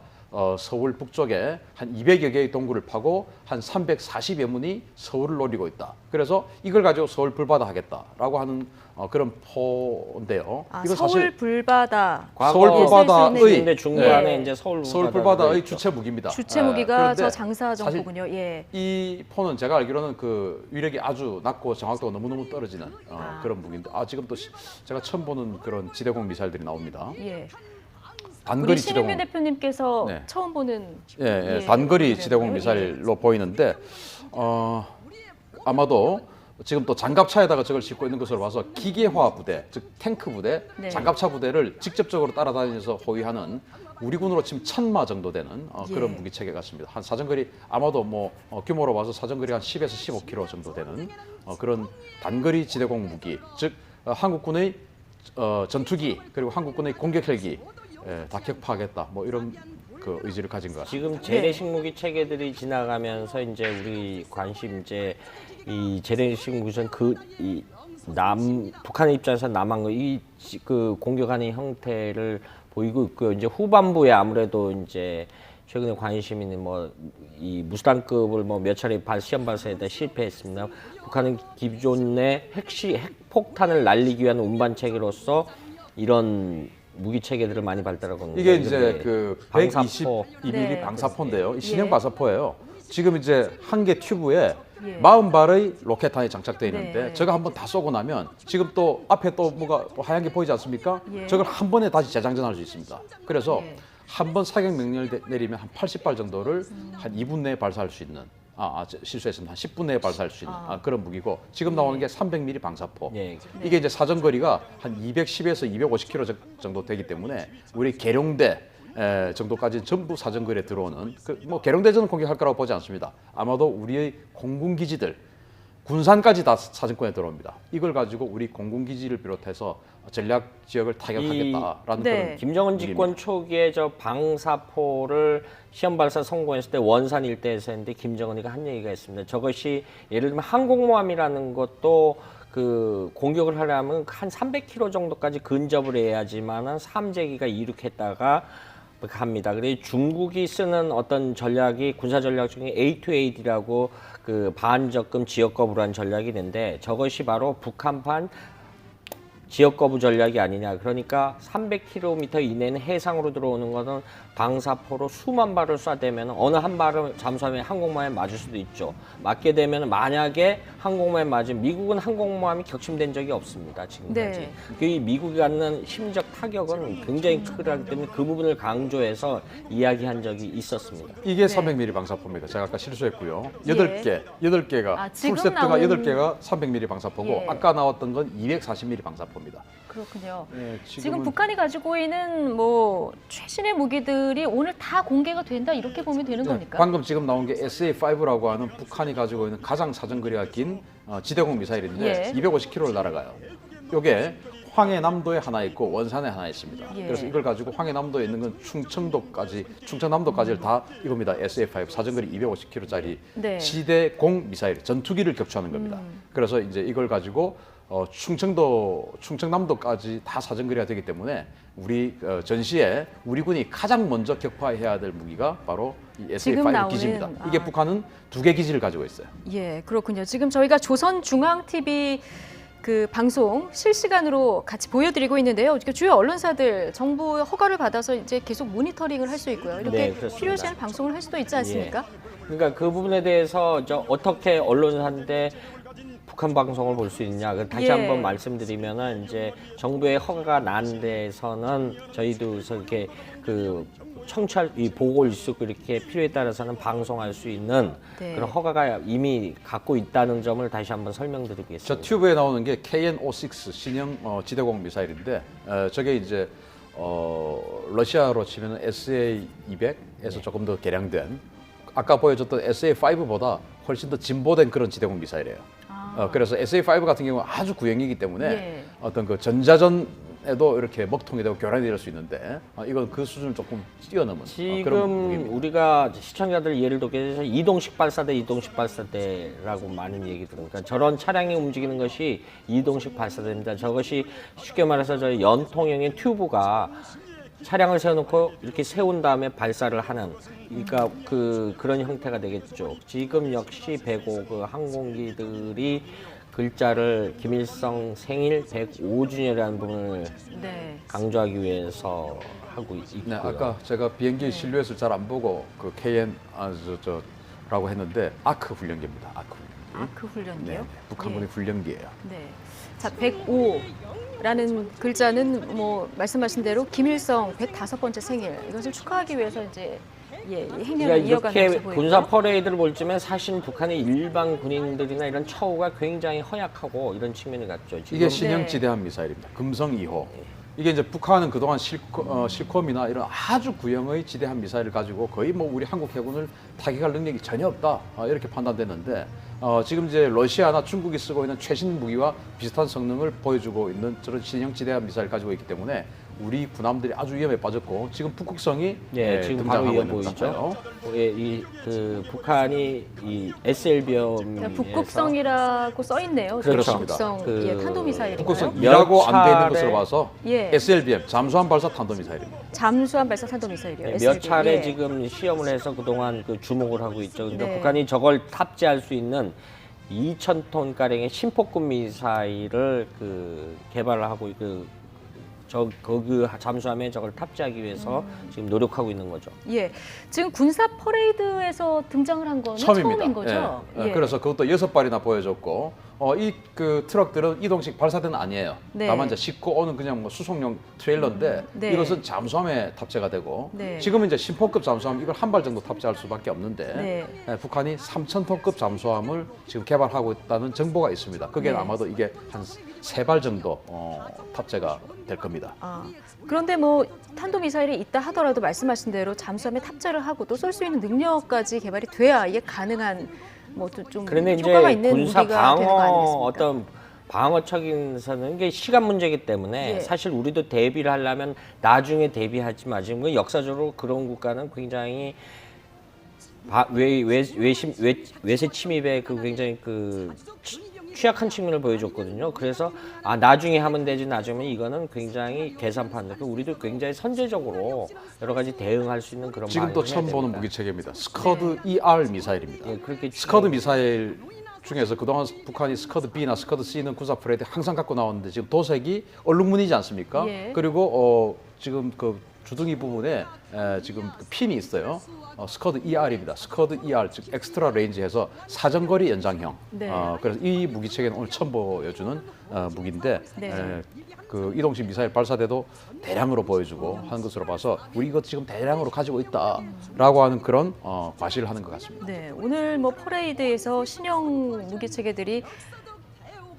서울 북쪽에 한 200여 개의 동굴을 파고 한 340여 문이 서울을 노리고 있다. 그래서 이걸 가지고 서울 불바다 하겠다라고 하는 그런 포인데요. 아, 이건 서울 사실 불바다. 서울 불바다의 근데 중간에 네. 이제 서울 불바다의 주체 무기입니다. 주체 무기가 그런데 저 장사 사실 정보군요. 예. 이 포는 제가 알기로는 그 위력이 아주 낮고 정확도가 너무너무 떨어지는 그런 무기인데 지금 또 제가 처음 보는 그런 지대공 미사일들이 나옵니다. 예. 단거리 우리 신은규 지대공 대표님께서 네. 처음 보는 예, 단거리 예. 지대공 미사일로 보이는데 아마도 지금 또 장갑차에다가 저걸 싣고 있는 것으로 봐서 기계화 부대, 즉 탱크 부대, 네. 장갑차 부대를 직접적으로 따라다니면서 호위하는 우리 군으로 치면 1000마 정도 되는 그런 예. 무기 체계 같습니다. 한 사정거리 아마도 뭐 규모로 봐서 사정거리 한 10에서 15km 정도 되는 그런 단거리 지대공 무기, 즉 한국군의 전투기 그리고 한국군의 공격 헬기 다 격파하겠다. 뭐 이런 그 의지를 가진 것 같습니다. 지금 재래식 무기 체계들이 지나가면서 이제 우리 관심 이제 이 재래식 무기는 북한의 입장에서 남한 그 공격하는 형태를 보이고 있고요. 이제 후반부에 아무래도 이제 최근에 관심 있는 뭐 이 무수단급을 뭐 몇 차례 시험 발사에다 실패했습니다. 북한은 기존의 핵폭탄을 날리기 위한 운반 체계로서 이런 무기 체계들을 많이 발달하고 있는 이게 거예요. 이제 그 방사포. 122mm 네. 방사포인데요. 이 예. 신형 방사포예요. 지금 이제 한 개 튜브에 예. 40발의 로켓탄이 장착되어 있는데 네. 저거 한번 다 쏘고 나면 지금 또 앞에 또 뭐가 또 하얀 게 보이지 않습니까? 예. 저걸 한 번에 다시 재장전할 수 있습니다. 그래서 예. 한 번 사격 명령을 내리면 한 80발 정도를 한 2분 내에 발사할 수 있는 실수했습니다. 한 10분 내에 발사할 수 있는 그런 무기고 지금 나오는 게 300mm 방사포. 예. 이게 이제 사정거리가 한 210에서 250km 정도 되기 때문에 우리 계룡대 정도까지 전부 사정거리에 들어오는 뭐 계룡대전은 공격할 거라고 보지 않습니다. 아마도 우리의 공군기지들 군산까지 다 사정권에 들어옵니다. 이걸 가지고 우리 공군기지를 비롯해서 전략 지역을 타격하겠다라는 네. 그런 김정은 집권 무기입니다. 초기에 저 방사포를 시험 발사 성공했을 때 원산 일대에서 했는데 김정은이가 한 얘기가 있습니다. 저것이 예를 들면 항공모함이라는 것도 그 공격을 하려면 한 300km 정도까지 근접을 해야지만은 삼재기가 이륙했다가 합니다. 그래서 중국이 쓰는 어떤 전략이 군사 전략 중에 A2AD라고 그 반적금 지역 거부라는 전략이 있는데 저것이 바로 북한판 지역 거부 전략이 아니냐. 그러니까 300km 이내는 해상으로 들어오는 것은 방사포로 수만 발을 쏴대면 어느 한 발을 잠수함에 항공모함에 맞을 수도 있죠. 맞게 되면 만약에 항공모함에 맞으면 미국은 항공모함이 격침된 적이 없습니다. 지금까지. 네. 그 미국이 갖는 심리적 타격은 굉장히 크기 때문에 그 부분을 강조해서 이야기한 적이 있었습니다. 이게 네. 300mm 방사포입니다. 제가 아까 실수했고요. 예. 8개가 지금 풀세트가 나온- 8개가 300mm 방사포고 예. 아까 나왔던 건 240mm 방사포입니다. 그렇군요. 예, 지금 북한이 가지고 있는 뭐 최신의 무기들이 오늘 다 공개가 된다 이렇게 보면 되는 겁니까? 방금 지금 나온 게 SA-5라고 하는 북한이 가지고 있는 가장 사정거리가 긴 지대공 미사일인데 예. 250km를 날아가요. 이게 황해남도에 하나 있고 원산에 하나 있습니다. 예. 그래서 이걸 가지고 황해남도에 있는 건 충청남도까지를 다 이겁니다. SA-5 사정거리 250km짜리 네. 지대공 미사일 전투기를 격추하는 겁니다. 그래서 이제 이걸 가지고 충청남도까지 다 사정거리가 되기 때문에 우리 전시에 우리 군이 가장 먼저 격파해야 될 무기가 바로 이 지금 SA-5 나오는, 기지입니다. 이게 북한은 2개 기지를 가지고 있어요. 예, 그렇군요. 지금 저희가 조선중앙TV 그 방송 실시간으로 같이 보여드리고 있는데요. 이렇게 주요 언론사들 정부 허가를 받아서 이제 계속 모니터링을 할 수 있고요. 이렇게 네, 그렇습니다. 필요시한 방송을 할 수도 있지 않습니까? 그러니까 그 부분에 대해서 어떻게 언론사인데 북한 방송을 볼 수 있냐. 다시 예. 한번 말씀드리면은 이제 정부의 허가가 난 데서는 저희도 이렇게 그 청취할 이 보고 일수고 이렇게 필요에 따라서는 방송할 수 있는 네. 그런 허가가 이미 갖고 있다는 점을 다시 한번 저 설명드리겠습니다. 튜브에 나오는 게 KN-56 신형 지대공 미사일인데 저게 이제 러시아로 치면 SA-200에서 조금 더 개량된 아까 보여줬던 SA-5보다 훨씬 더 진보된 그런 지대공 미사일이에요. 그래서 SA-5 같은 경우는 아주 구형이기 때문에 예. 어떤 그 전자전에도 이렇게 먹통이 되고 교란이 될 수 있는데 이건 그 수준을 조금 뛰어넘은 그런 지금 무기입니다. 우리가 시청자들 예를 들게 해서 이동식 발사대라고 많은 얘기 들으니까 저런 차량이 움직이는 것이 이동식 발사대입니다. 저것이 쉽게 말해서 저 연통형의 튜브가 차량을 세워놓고 이렇게 세운 다음에 발사를 하는, 그러니까 그런 형태가 되겠죠. 지금 역시 105그 항공기들이 글자를 김일성 생일 105주년이라는 부분을 네. 강조하기 위해서 하고 있고요. 네, 아까 제가 비행기 실루엣을 잘 안 보고 그 KN 라고 했는데 아크 훈련기입니다. 아크 훈련기. 아크 훈련기요? 네, 북한군의 훈련기예요. 네. 자, 105라는 글자는 뭐 말씀하신 대로 김일성 105번째 생일 이것을 축하하기 위해서 이제 이 행렬을 그러니까 이어가는 이렇게 모습 보이고요. 군사 퍼레이드를 볼 적에 사실 북한의 일반 군인들이나 이런 처우가 굉장히 허약하고 이런 측면이 같죠. 지금 이게 신형지대함 미사일입니다. 금성 2호. 이게 이제 북한은 그동안 실콤이나 이런 아주 구형의 지대함 미사일을 가지고 거의 뭐 우리 한국 해군을 타격할 능력이 전혀 없다 이렇게 판단됐는데 지금 이제 러시아나 중국이 쓰고 있는 최신 무기와 비슷한 성능을 보여주고 있는 저런 신형 지대함 미사일 가지고 있기 때문에 우리 군함들이 아주 위험에 빠졌고 지금 북극성이 지금 바로 등장하고 이어 있는 것 보이죠. 같아요. 북한이 이 SLBM 북극성이라고 써 있네요. 그렇습니다. 북극성 탄도미사일인가요? 북극성이라고 안 돼 있는 차례- 것으로 봐서 예. SLBM 잠수함 발사 탄도미사일입니다. 잠수함 발사 탄도미사일이요. 몇 SLB. 차례 예. 지금 시험을 해서 그동안 주목을 하고 있죠. 그러니까 네. 북한이 저걸 탑재할 수 있는 2,000톤 가량의 신폭급 미사일을 개발을 하고 거기 잠수함에 저걸 탑재하기 위해서 지금 노력하고 있는 거죠. 예. 지금 군사 퍼레이드에서 등장을 한 거는 처음입니다. 처음인 거죠? 예. 그래서 그것도 6발이나 보여줬고 이 트럭들은 이동식 발사대는 아니에요. 네. 다만 이제 싣고 오는 그냥 뭐 수송용 트레일러인데 네. 이것은 잠수함에 탑재가 되고 네. 지금은 이제 신포급 잠수함 이걸 한 발 정도 탑재할 수밖에 없는데 네. 북한이 3,000톤급 잠수함을 지금 개발하고 있다는 정보가 있습니다. 그게 네. 아마도 이게 한 3발 정도 탑재가 될 겁니다. 그런데 뭐 탄도미사일이 있다 하더라도 말씀하신 대로 잠수함에 탑재를 하고 또 쏠 수 있는 능력까지 개발이 돼야 이게 가능한 뭐 좀 그런데 효과가 이제 있는 군사 무기가 되는 거 방어 아니겠습니까? 어떤 방어적인서는 이게 시간 문제이기 때문에 예. 사실 우리도 대비를 하려면 나중에 대비하지 마. 지금 역사적으로 그런 국가는 굉장히 외세 침입에 굉장히 취약한 측면을 보여줬거든요. 그래서 나중에 하면 되지 나중에 이거는 굉장히 계산판. 우리도 굉장히 선제적으로 여러 가지 대응할 수 있는 그런 지금 또 마음을 해야 처음 보는 됩니다. 무기 체계입니다. 스커드 ER 미사일입니다. 예, 그렇게 스커드 미사일 중에서 그동안 북한이 스커드 B나 스커드 C는 군사 프레이드 항상 갖고 나왔는데 지금 도색이 얼룩무늬지 않습니까? 예. 그리고 지금 주둥이 부분에 지금 핀이 있어요. 스커드 ER입니다. 스커드 ER 즉 엑스트라 레인지해서 사정거리 연장형. 네. 그래서 이 무기 체계는 오늘 처음 보여주는 무기인데 네. 이동식 미사일 발사대도 대량으로 보여주고 하는 것으로 봐서 우리 이것 지금 대량으로 가지고 있다라고 하는 그런 과시를 하는 것 같습니다. 네, 오늘 뭐 퍼레이드에서 신형 무기 체계들이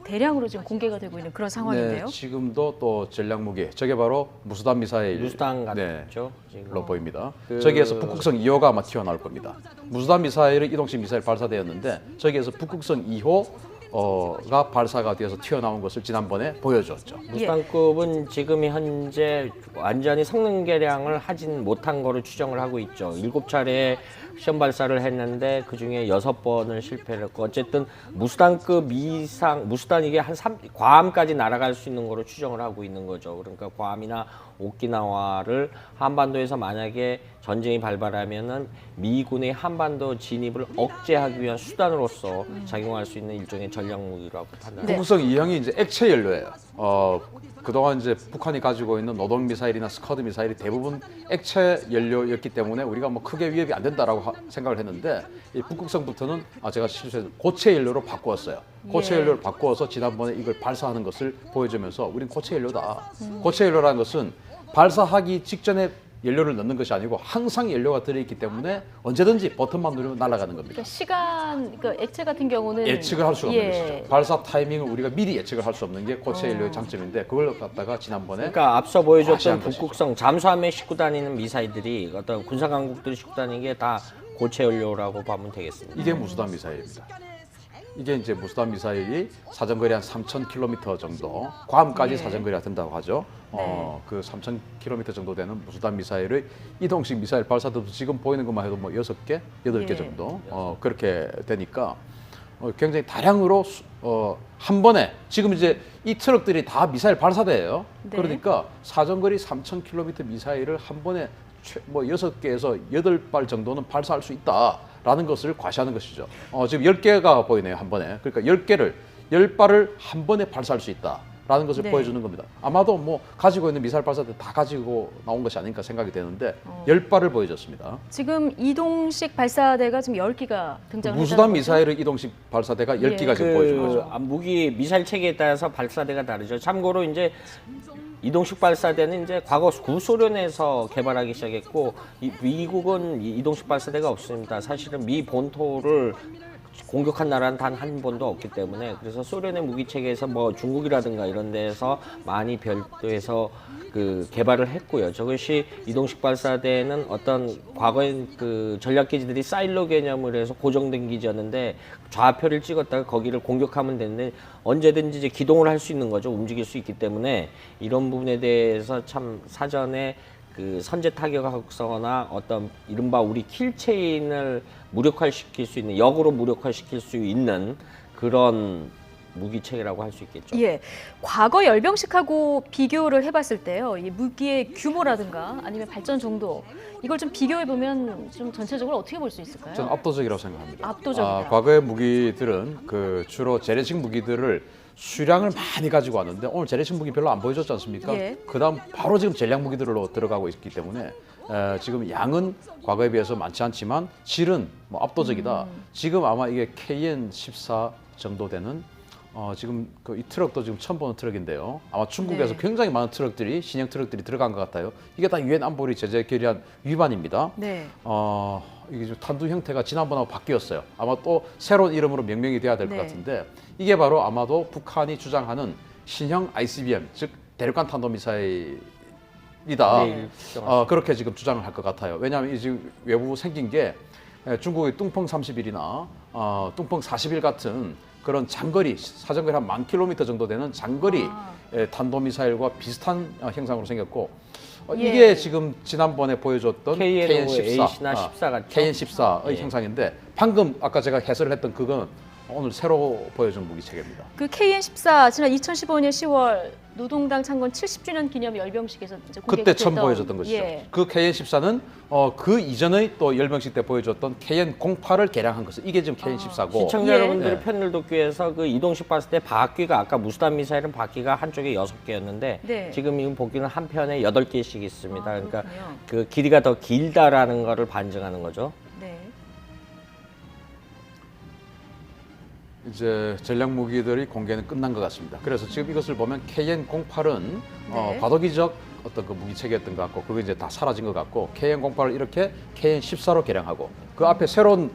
대량으로 지금 공개가 되고 있는 그런 상황인데요. 네, 지금도 또 전략 무기 저게 바로 무수단 미사일 무수단 같죠. 지금. 로 보입니다. 저기에서 북극성 2호가 아마 튀어나올 겁니다. 무수단 미사일은 이동식 미사일 발사대였는데 저기에서 북극성 2호가 발사가 되어서 튀어나온 것을 지난번에 보여줬죠. 무수단급은 지금 현재 완전히 성능 개량을 하진 못한 거로 추정을 하고 있죠. 7차례 시험 발사를 했는데 그중에 6번을 실패를 했고 어쨌든 무수단급 이상 무수단 이게 괌까지 날아갈 수 있는 거로 추정을 하고 있는 거죠. 그러니까 괌이나 오키나와를 한반도에서 만약에 전쟁이 발발하면은 미군의 한반도 진입을 억제하기 위한 수단으로서 작용할 수 있는 일종의 전략 무기라고 판단합니다. 네. 북극성 2형이 이제 액체 연료예요. 그동안 이제 북한이 가지고 있는 노동 미사일이나 스커드 미사일이 대부분 액체 연료였기 때문에 우리가 뭐 크게 위협이 안 된다라고 생각을 했는데 이 북극성부터는 제가 실수해서 고체 연료로 바꾸었어요. 고체 예. 연료를 바꾸어서 지난번에 이걸 발사하는 것을 보여주면서 우린 고체 연료다. 고체 연료라는 것은 발사하기 직전에 연료를 넣는 것이 아니고 항상 연료가 들어있기 때문에 언제든지 버튼만 누르면 날아가는 겁니다. 그러니까 액체 같은 경우는 예측을 할 수가 없는 예. 것이죠. 발사 타이밍을 우리가 미리 예측을 할 수 없는 게 고체 연료의 장점인데 그걸 갖다가 지난번에 그러니까 앞서 보여줬던 과시한 것이죠. 북극성 잠수함에 싣고 다니는 미사일들이 어떤 군사 강국들이 싣고 다니는 게 다 고체 연료라고 보면 되겠습니다. 이게 무수단 미사일입니다. 이게 이제 무수단 미사일이 사정거리 한 3,000km 정도, 괌까지 예. 사정거리가 된다고 하죠. 네. 그 3,000km 정도 되는 무수단 미사일의 이동식 미사일 발사도 지금 보이는 것만 해도 뭐 6개, 8개 예. 정도 그렇게 되니까 굉장히 다량으로 한 번에 지금 이제 이 트럭들이 다 미사일 발사대예요. 네. 그러니까 사정거리 3,000km 미사일을 한 번에 뭐 6개에서 8발 정도는 발사할 수 있다라는 것을 과시하는 것이죠. 지금 10개가 보이네요, 한 번에. 그러니까 10발을 한 번에 발사할 수 있다라는 것을 네. 보여주는 겁니다. 아마도 뭐 가지고 있는 미사일 발사대 다 가지고 나온 것이 아닐까 생각이 되는데 10발을 보여줬습니다. 지금 이동식 발사대가 지금 10기가 등장을 무수단 했다는 거죠? 미사일의 이동식 발사대가 10기가 지금 보여준 거죠. 무기 미사일 체계에 따라서 발사대가 다르죠. 참고로 이제 이동식 발사대는 이제 과거 구소련에서 개발하기 시작했고 미국은 이동식 발사대가 없습니다. 사실은 미 본토를 공격한 나라는 단 한 번도 없기 때문에 그래서 소련의 무기 체계에서 뭐 중국이라든가 이런 데서 많이 별도해서 그 개발을 했고요. 저것이 이동식 발사대는 어떤 과거엔 그 전략 기지들이 사일로 개념을 해서 고정된 기지였는데 좌표를 찍었다가 거기를 공격하면 되는데 언제든지 이제 기동을 할 수 있는 거죠. 움직일 수 있기 때문에 이런 부분에 대해서 참 사전에 그 선제 타격하거나 어떤 이른바 우리 킬체인을 무력화시킬 수 있는 역으로 무력화시킬 수 있는 그런 무기 체계라고 할 수 있겠죠. 예, 과거 열병식하고 비교를 해봤을 때요, 이 무기의 규모라든가 아니면 발전 정도 이걸 좀 비교해 보면 좀 전체적으로 어떻게 볼 수 있을까요? 저는 압도적이라고 생각합니다. 압도적이다. 과거의 무기들은 그 주로 재래식 무기들을 수량을 많이 가지고 왔는데 오늘 재래식 무기 별로 안 보여줬지 않습니까? 예. 그다음 바로 지금 전략 무기들로 들어가고 있기 때문에 지금 양은 과거에 비해서 많지 않지만 질은 뭐 압도적이다. 지금 아마 이게 KN-14 정도 되는 지금 이 트럭도 지금 처음 보는 트럭인데요. 아마 중국에서 네. 굉장히 많은 트럭들이 신형 트럭들이 들어간 것 같아요. 이게 다 유엔 안보리 제재 결의안 위반입니다. 네. 이게 좀 탄두 형태가 지난번하고 바뀌었어요. 아마 또 새로운 이름으로 명명이 돼야 될 것 네. 같은데 이게 바로 아마도 북한이 주장하는 신형 ICBM 즉 대륙간 탄도미사일이다. 네, 그렇게 지금 주장을 할 것 같아요. 왜냐하면 이 지금 외부 생긴 게 중국의 뚱펑 31이나 뚱펑 41 같은 그런 장거리 사정거리 한 10,000km 정도 되는 장거리 탄도미사일과 비슷한 형상으로 생겼고 예. 이게 지금 지난번에 보여줬던 KN-8나 KN-14, 14 같죠? KN-14의 예. 형상인데 방금 아까 제가 해설을 했던 그건 오늘 새로 보여준 무기 체계입니다. 그 KN-14 지난 2015년 10월 노동당 창건 70주년 기념 열병식에서 이제 그때 처음 공개됐던, 보여줬던 것이죠. 예. 그 KN-14는 그 이전의 또 열병식 때 보여줬던 KN-08을 개량한 것을 이게 지금 KN-14고 시청자 예. 여러분들이 네. 편을 돕기 위해서 그 이동식 발사대 바퀴가 아까 무수단 미사일은 바퀴가 한쪽에 6개였는데 네. 지금 이 보기는 한 편에 8개씩 있습니다. 그러니까 그렇군요. 그 길이가 더 길다라는 거를 반증하는 거죠. 네. 이제 전략 무기들이 공개는 끝난 것 같습니다. 그래서 지금 이것을 보면 KN-08은 네. 과도기적 어떤 그 무기 체계였던 것 같고 그게 이제 다 사라진 것 같고 KN-08을 이렇게 KN-14로 개량하고 그 앞에 새로운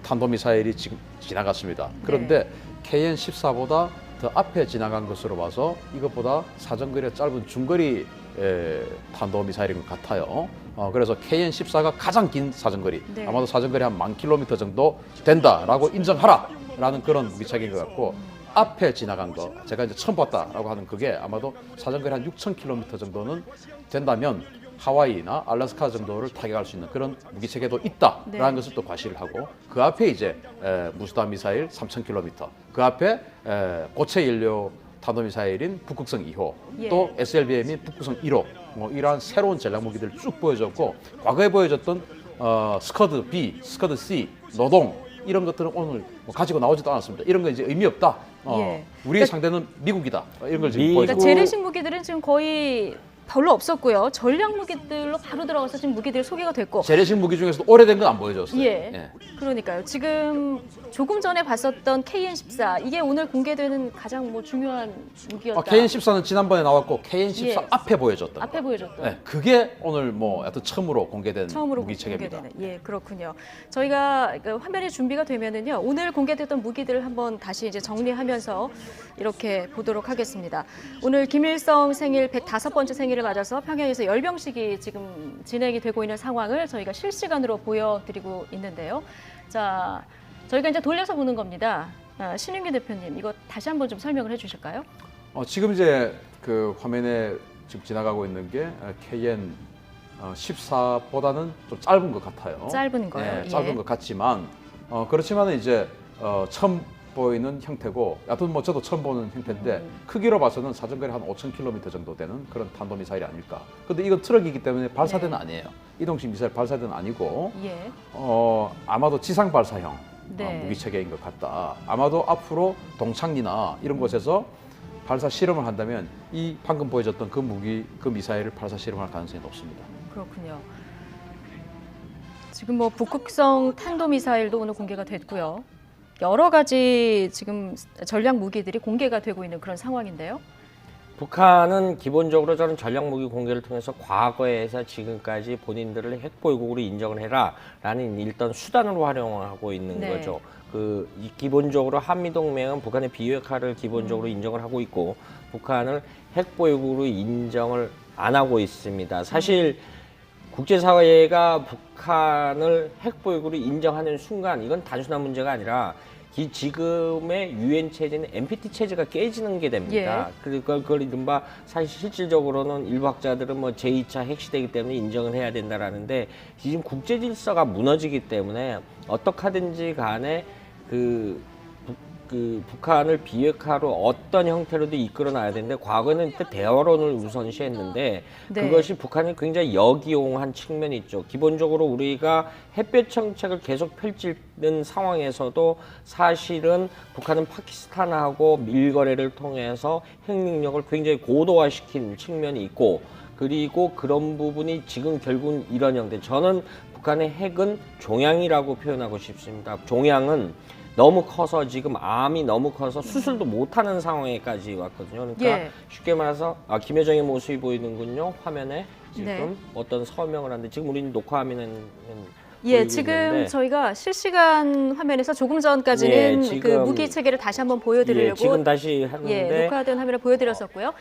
탄도미사일이 지금 지나갔습니다. 그런데 KN-14보다 더 앞에 지나간 것으로 봐서 이것보다 사정거리가 짧은 중거리 탄도미사일인 것 같아요. 그래서 KN-14가 가장 긴 사정거리, 네. 아마도 사정거리 한 10,000km 정도 된다라고 인정하라라는 그런 무기체계인 것 같고 앞에 지나간 거 제가 이제 처음 봤다라고 하는 그게 아마도 사정거리 한 6,000km 정도는 된다면 하와이나 알래스카 정도를 타격할 수 있는 그런 무기체계도 있다라는 네. 것을 또 과시를 하고 그 앞에 이제 무수단 미사일 3,000km 그 앞에 고체 연료 탄도미사일인 북극성 2호 예. 또 SLBM인 북극성 1호 뭐 이러한 새로운 전략 무기들을 쭉 보여줬고 과거에 보여줬던 스커드 B, 스커드 C, 노동 이런 것들은 오늘 뭐 가지고 나오지도 않았습니다. 이런 건 이제 의미 없다. 예. 우리의 상대는 미국이다. 이런 걸 지금 미국- 그러니까 보여주고 재래식 무기들은 지금 거의 별로 없었고요. 전략 무기들로 바로 들어가서 지금 무기들이 소개가 됐고. 재래식 무기 중에서도 오래된 건 안 보여줬어요. 예. 그러니까요. 지금 조금 전에 봤었던 KN-14 이게 오늘 공개되는 가장 뭐 중요한 무기였다. KN-14는 지난번에 나왔고 KN-14 예. 앞에 보여줬던 앞에 거. 보여줬던. 네, 그게 오늘 뭐 하여튼 처음으로 공개된 처음으로 무기 체계입니다. 공개되는. 예, 그렇군요. 저희가 그 화면이 준비가 되면은요, 오늘 공개됐던 무기들을 한번 다시 이제 정리하면서 이렇게 보도록 하겠습니다. 오늘 김일성 생일 105번째 생일을 맞아서 평양에서 열병식이 지금 진행이 되고 있는 상황을 저희가 실시간으로 보여드리고 있는데요. 자, 저희가 이제 돌려서 보는 겁니다. 신윤기 대표님, 이거 다시 한번 좀 설명을 해주실까요? 지금 이제 그 화면에 지금 지나가고 있는 게 KN 14보다는 좀 짧은 것 같아요. 짧은 거요. 네, 예. 짧은 것 같지만 그렇지만 이제 처음 보이는 형태고, 하여튼 뭐 저도 처음 보는 형태인데 크기로 봐서는 사정거리 한 5,000km 정도 되는 그런 탄도미사일이 아닐까. 근데 이건 트럭이기 때문에 발사대는 아니에요. 이동식 미사일 발사대는 아니고 예. 아마도 지상 발사형 네. 무기 체계인 것 같다. 아마도 앞으로 동창리나 이런 곳에서 발사 실험을 한다면 이 방금 보여줬던 그 무기, 그 미사일을 발사 실험할 가능성이 높습니다. 그렇군요. 지금 뭐 북극성 탄도미사일도 오늘 공개가 됐고요. 여러 가지 지금 전략 무기들이 공개가 되고 있는 그런 상황인데요. 북한은 기본적으로 저는 전략무기 공개를 통해서 과거에서 지금까지 본인들을 핵보유국으로 인정을 해라라는 일단 수단으로 활용하고 있는 네. 거죠. 기본적으로 한미동맹은 북한의 비핵화를 기본적으로 인정을 하고 있고 북한을 핵보유국으로 인정을 안 하고 있습니다. 사실 국제사회가 북한을 핵보유국으로 인정하는 순간 이건 단순한 문제가 아니라 지금의 유엔 체제는 NPT 체제가 깨지는 게 됩니다. 그걸 이른바 사실 실질적으로는 일부 학자들은 뭐 제2차 핵시대이기 때문에 인정을 해야 된다라는데 지금 국제 질서가 무너지기 때문에 어떻게 하든지 간에 북한을 비핵화로 어떤 형태로도 이끌어 놔야 되는데 과거에는 대화론을 우선시했는데 네. 그것이 북한이 굉장히 역이용한 측면이 있죠. 기본적으로 우리가 햇볕 정책을 계속 펼치는 상황에서도 사실은 북한은 파키스탄하고 밀거래를 통해서 핵 능력을 굉장히 고도화시킨 측면이 있고 그리고 그런 부분이 지금 결국은 이런 형태. 저는 북한의 핵은 종양이라고 표현하고 싶습니다. 종양은 너무 커서 지금 암이 너무 커서 수술도 못하는 상황에까지 왔거든요. 그러니까 예. 쉽게 말해서 김여정의 모습이 보이는군요. 화면에 지금 네. 어떤 서명을 하는데 지금 우리는 녹화 화면은 예, 보이고 지금 있는데 저희가 실시간 화면에서 조금 전까지는 예, 지금- 그 무기 체계를 다시 한번 보여드리려고 지금 다시 하는데 녹화된 화면을 보여드렸었고요.